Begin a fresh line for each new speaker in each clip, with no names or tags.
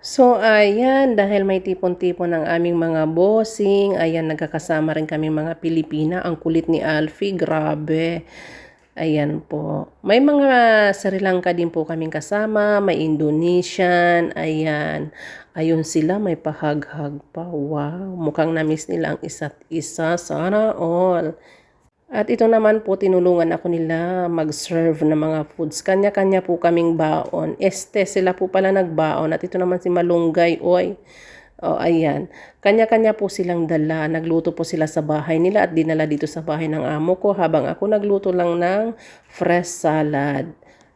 So, ayan, dahil may tipon-tipon ng aming mga bossing, ayan, nagkakasama rin kami mga Pilipina. Ang kulit ni Alfie, grabe. Ayan po. May mga Sri Lanka din po kaming kasama, may Indonesian, ayan. Ayun sila, may pahag-hag pa. Wow, mukhang namiss nila ang isa't isa. Sana all. At ito naman po, tinulungan ako nila mag-serve ng mga foods. Kanya-kanya po kaming baon. Sila po pala nagbaon. At ito naman si Malunggay. Oy. O, ayan. Kanya-kanya po silang dala. Nagluto po sila sa bahay nila at dinala dito sa bahay ng amo ko. Habang ako nagluto lang ng fresh salad.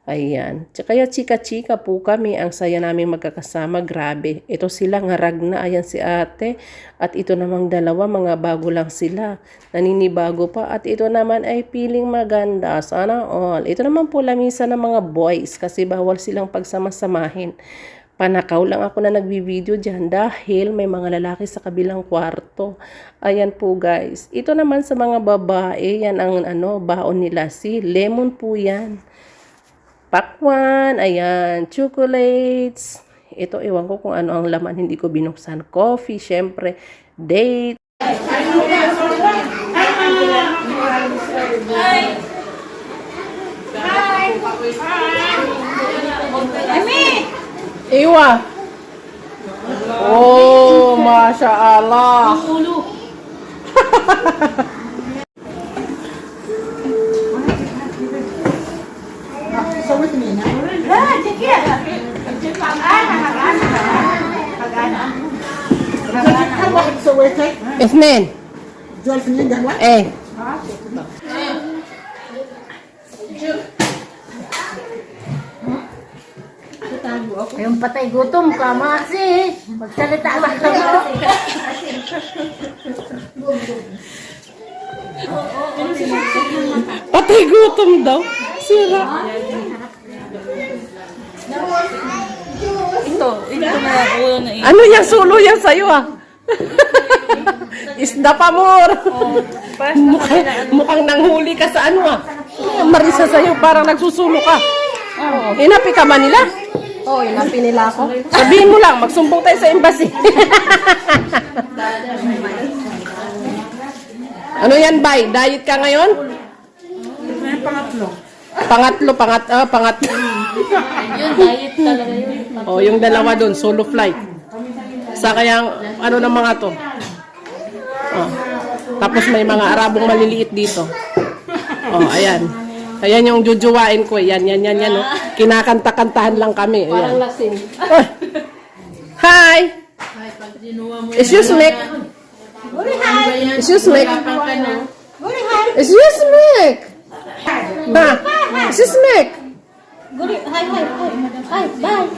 Ayan. Kaya chika-chika po kami. Ang saya namin magkakasama. Grabe. Ito sila, ngarag na. Ayan si ate. At ito namang dalawa, mga bago lang sila. Naninibago pa. At ito naman ay feeling maganda. Sana all. Ito naman po lamisa ng mga boys. Kasi bawal silang pagsamasamahin. Panakaw lang ako na nagbibideo dyan dahil may mga lalaki sa kabilang kwarto. Ayan po guys. Ito naman sa mga babae. Yan ang baon nila. Si lemon po yan. Pakwan, ayan, chocolates. Ito, ewan ko kung ano ang laman, hindi ko binuksan. Coffee, syempre, date. Iwa. Oh, Masya Allah. Isnin. Eh.
Yung patay gutom ka, Maxi. Magsalita ka mo.
Patay gutom daw. Sira.
Ito na ulo na
Ano yung sulo yan sa'yo ah? Isda pa more. Mukhang nanghuli ka sa ano ah. Marisa sa'yo, parang nagsusulo ka. Inapi ka man nila?
Oo, inapi nila ako.
Sabihin mo lang, magsumbong tayo sa embassy. Ano yan, Bay? Diet ka ngayon? Pangatlo. Pangatlo.
Yun, diet talaga yun.
Oh, yung dalawa doon, solo flight. Sa kayang, ano ng mga to? Oh. Tapos may mga Arabong maliliit dito. Oh, ayan. Ayan yung jujuwain ko. Yan. Oh. Kinakanta-kantahan lang kami. Ayan. Parang lasing. Hi! Excuse me. Excuse me. Excuse me. Ha? Excuse me.
Hi, bye.